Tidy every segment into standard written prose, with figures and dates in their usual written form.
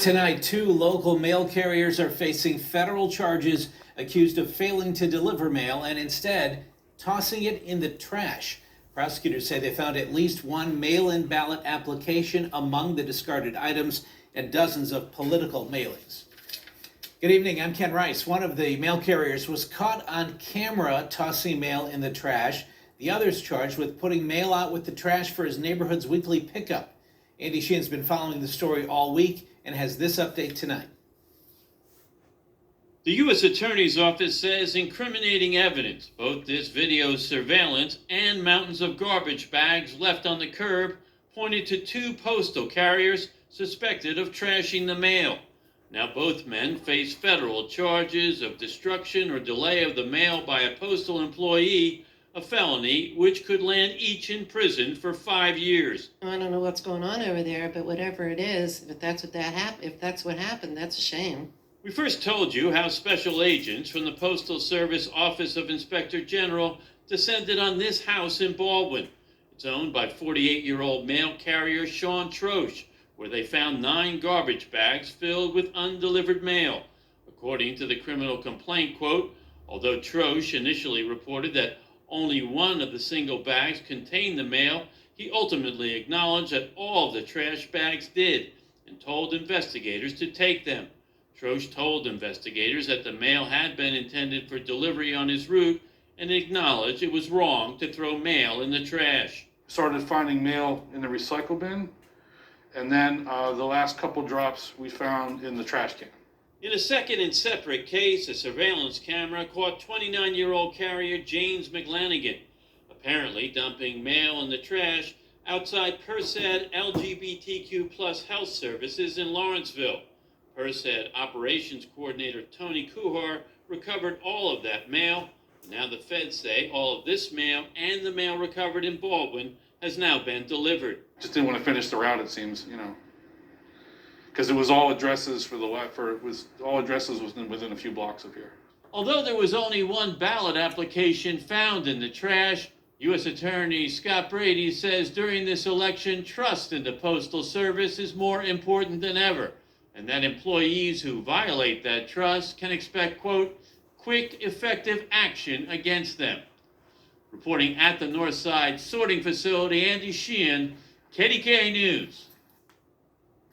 Tonight, 2 local mail carriers are facing federal charges accused of failing to deliver mail and instead tossing it in the trash. Prosecutors say they found at least 1 mail-in ballot application among the discarded items and dozens of political mailings. Good evening, I'm Ken Rice. One of the mail carriers was caught on camera tossing mail in the trash. The other's charged with putting mail out with the trash for his neighborhood's weekly pickup. Andy Sheehan's been following the story all week and has this update tonight. The U.S. Attorney's Office says incriminating evidence, both this video surveillance and mountains of garbage bags left on the curb, pointed to 2 postal carriers suspected of trashing the mail. Now both men face federal charges of destruction or delay of the mail by a postal employee, a felony which could land each in prison for 5 years. I don't know what's going on over there, but whatever it is, if that's what happened, that's a shame. We first told you how special agents from the Postal Service Office of Inspector General descended on this house in Baldwin. It's owned by 48-year-old mail carrier Sean Troche, where they found 9 garbage bags filled with undelivered mail. According to the criminal complaint, quote, although Troche initially reported that only 1 of the single bags contained the mail, he ultimately acknowledged that all of the trash bags did and told investigators to take them. Troche told investigators that the mail had been intended for delivery on his route and acknowledged it was wrong to throw mail in the trash. Started finding mail in the recycle bin, and then the last couple drops we found in the trash can. In a second and separate case, a surveillance camera caught 29-year-old carrier James McLanigan, apparently dumping mail in the trash outside PERSAD LGBTQ+ health services in Lawrenceville. PERSAD operations coordinator Tony Kuhar recovered all of that mail. Now the feds say all of this mail and the mail recovered in Baldwin has now been delivered. Just didn't want to finish the route, it seems, because it was all addresses within a few blocks of here. Although there was only 1 ballot application found in the trash, U.S. Attorney Scott Brady says during this election, trust in the Postal Service is more important than ever, and that employees who violate that trust can expect, quote, quick, effective action against them. Reporting at the Northside Sorting Facility, Andy Sheehan, KDKA News.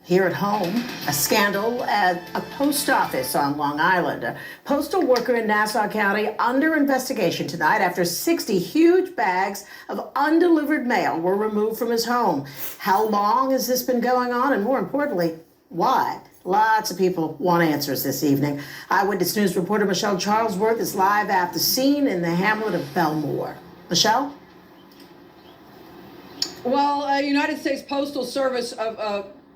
Here at home, a scandal at a post office on Long Island. A postal worker in Nassau County under investigation tonight after 60 huge bags of undelivered mail were removed from his home. How long has this been going on? And more importantly, why? Lots of people want answers this evening. Eyewitness News reporter Michelle Charlesworth is live at the scene in the hamlet of Belmore. Michelle? Well, a United States Postal Service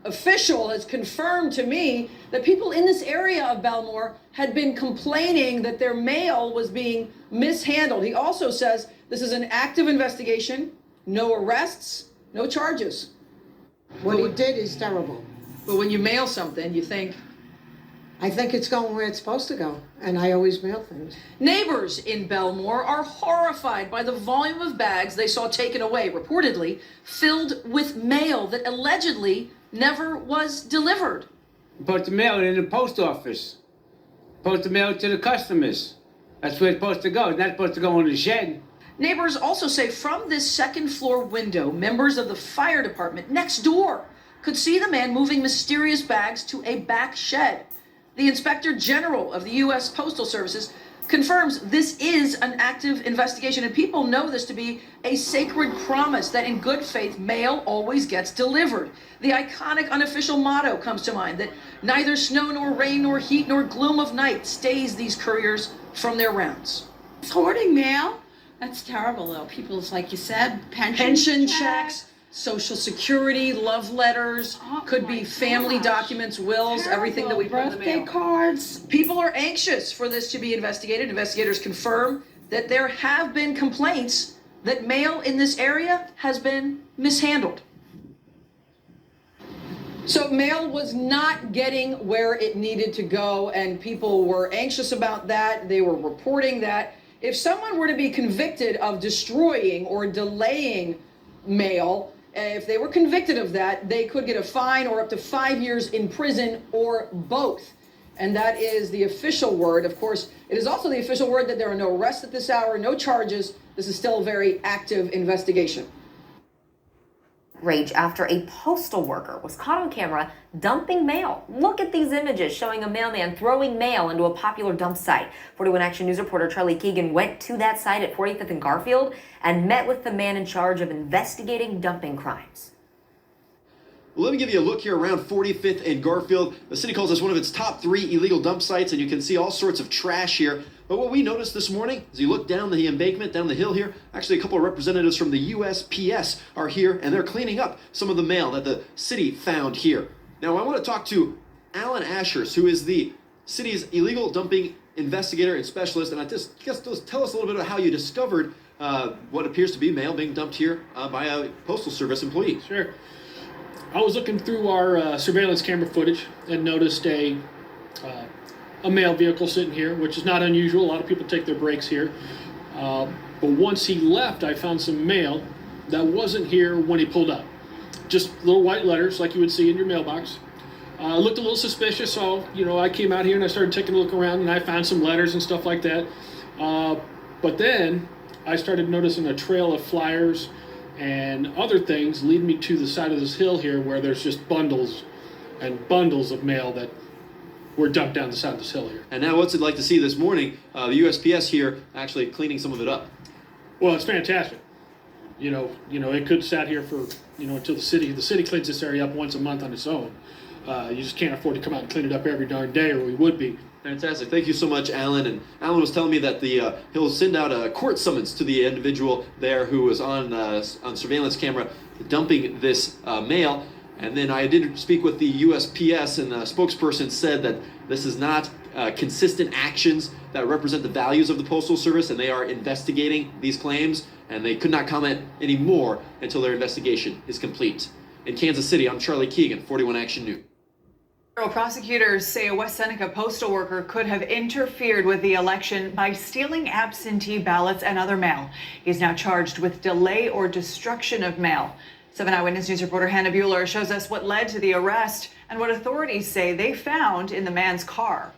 official has confirmed to me that people in this area of Belmore had been complaining that their mail was being mishandled. He also says this is an active investigation, no arrests, no charges. What he did is terrible. But when you mail something, you think... I think it's going where it's supposed to go, and I always mail things. Neighbors in Belmore are horrified by the volume of bags they saw taken away, reportedly filled with mail that allegedly never was delivered. Supposed to mail it in the post office. Supposed to mail it to the customers. That's where it's supposed to go. It's not supposed to go in the shed. Neighbors also say from this second floor window, members of the fire department next door could see the man moving mysterious bags to a back shed. The Inspector General of the U.S. Postal Services confirms this is an active investigation, and people know this to be a sacred promise that in good faith, mail always gets delivered. The iconic unofficial motto comes to mind that neither snow nor rain nor heat nor gloom of night stays these couriers from their rounds. Hoarding mail? That's terrible, though. People's, like you said, pension checks, Social Security, love letters, could be family documents, wills, everything that we put in the mail. Birthday cards. People are anxious for this to be investigated. Investigators confirm that there have been complaints that mail in this area has been mishandled. So mail was not getting where it needed to go, and people were anxious about that. They were reporting that if someone were to be convicted of destroying or delaying mail, If they were convicted of that, they could get a fine or up to 5 years in prison or both. And that is the official word. Of course, it is also the official word that there are no arrests at this hour, no charges. This is still a very active investigation. Rage after a postal worker was caught on camera dumping mail. Look at these images showing a mailman throwing mail into a popular dump site. 41 Action News reporter Charlie Keegan went to that site at 45th and Garfield and met with the man in charge of investigating dumping crimes. Well, let me give you a look here around 45th and Garfield. The city calls this one of its top 3 illegal dump sites, and you can see all sorts of trash here. But what we noticed this morning, as you look down the embankment, down the hill here, actually a couple of representatives from the USPS are here, and they're cleaning up some of the mail that the city found here. Now, I want to talk to Alan Ashers, who is the city's illegal dumping investigator and specialist, and tell us a little bit about how you discovered what appears to be mail being dumped here by a Postal Service employee. Sure. I was looking through our surveillance camera footage and noticed a mail vehicle sitting here, which is not unusual. A lot of people take their breaks here. But once he left, I found some mail that wasn't here when he pulled up. Just little white letters like you would see in your mailbox. Looked a little suspicious, so I came out here and I started taking a look around, and I found some letters and stuff like that. But then I started noticing a trail of flyers and other things lead me to the side of this hill here where there's just bundles and bundles of mail that were dumped down the side of this hill here. And now what's it like to see this morning, the USPS here actually cleaning some of it up? Well, it's fantastic. It could sat here for, until the city cleans this area up once a month on its own. You just can't afford to come out and clean it up every darn day, or we would be. Fantastic. Thank you so much, Alan. And Alan was telling me that he'll send out a court summons to the individual there who was on surveillance camera dumping this mail. And then I did speak with the USPS, and the spokesperson said that this is not consistent actions that represent the values of the Postal Service, and they are investigating these claims, and they could not comment any more until their investigation is complete. In Kansas City, I'm Charlie Keegan, 41 Action News. Federal prosecutors say a West Seneca postal worker could have interfered with the election by stealing absentee ballots and other mail. He's now charged with delay or destruction of mail. 7 Eyewitness News reporter Hannah Bueller shows us what led to the arrest and what authorities say they found in the man's car.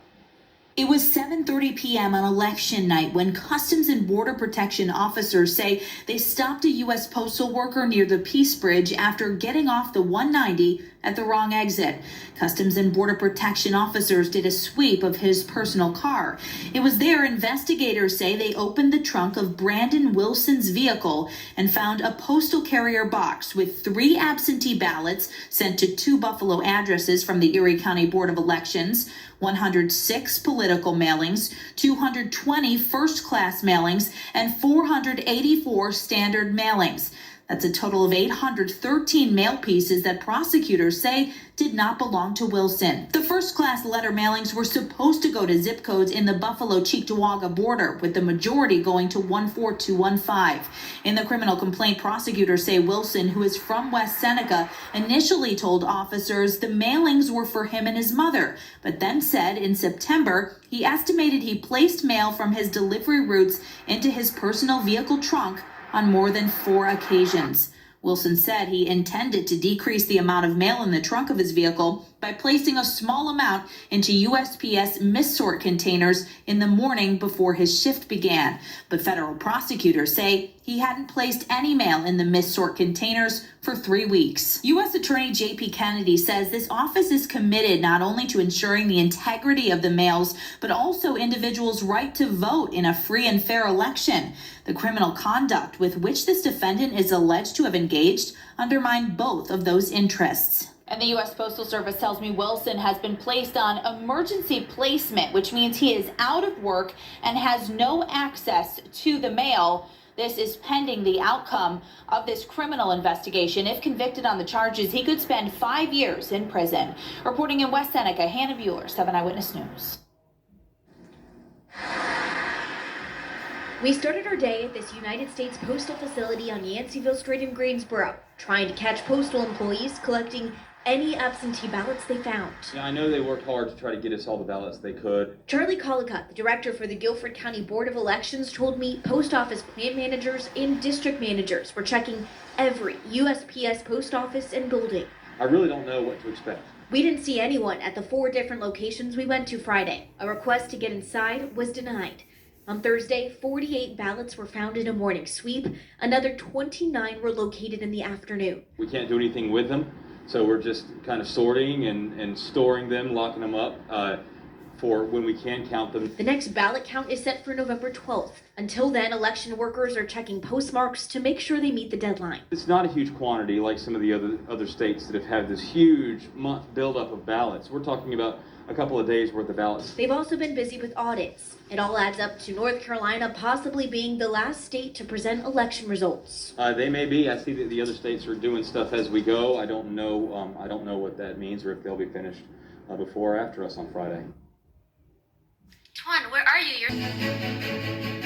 It was 7:30 p.m. on election night when Customs and Border Protection officers say they stopped a U.S. postal worker near the Peace Bridge after getting off the 190 at the wrong exit. Customs and Border Protection officers did a sweep of his personal car. It was there investigators say they opened the trunk of Brandon Wilson's vehicle and found a postal carrier box with 3 absentee ballots sent to 2 Buffalo addresses from the Erie County Board of Elections, 106 political mailings, 220 first-class mailings, and 484 standard mailings. That's a total of 813 mail pieces that prosecutors say did not belong to Wilson. The first-class letter mailings were supposed to go to zip codes in the Buffalo-Cheektowaga border, with the majority going to 14215. In the criminal complaint, prosecutors say Wilson, who is from West Seneca, initially told officers the mailings were for him and his mother, but then said in September he estimated he placed mail from his delivery routes into his personal vehicle trunk on more than 4 occasions. Wilson said he intended to decrease the amount of mail in the trunk of his vehicle by placing a small amount into USPS missort containers in the morning before his shift began. But federal prosecutors say he hadn't placed any mail in the missort containers for 3 weeks. U.S. Attorney J.P. Kennedy says this office is committed not only to ensuring the integrity of the mails, but also individuals' right to vote in a free and fair election. The criminal conduct with which this defendant is alleged to have engaged undermine both of those interests. And the U.S. Postal Service tells me Wilson has been placed on emergency placement, which means he is out of work and has no access to the mail. This is pending the outcome of this criminal investigation. If convicted on the charges, he could spend 5 years in prison. Reporting in West Seneca, Hannah Bueller, 7 Eyewitness News. We started our day at this United States postal facility on Yanceyville Street in Greensboro, trying to catch postal employees collecting any absentee ballots they found. Yeah, I know they worked hard to try to get us all the ballots they could. Charlie Collicott, the director for the Guilford County Board of Elections, told me post office plant managers and district managers were checking every USPS post office and building. I really don't know what to expect. We didn't see anyone at the 4 different locations we went to Friday. A request to get inside was denied. On Thursday, 48 ballots were found in a morning sweep. Another 29 were located in the afternoon. We can't do anything with them, so we're just kind of sorting and storing them, locking them up for when we can count them. The next ballot count is set for November 12th. Until then, election workers are checking postmarks to make sure they meet the deadline. It's not a huge quantity like some of the other states that have had this huge month buildup of ballots. We're talking about a couple of days worth of ballots. They've also been busy with audits. It all adds up to North Carolina possibly being the last state to present election results. They may be. I see that the other states are doing stuff as we go. I don't know what that means or if they'll be finished before or after us on Friday. Twan, where are you?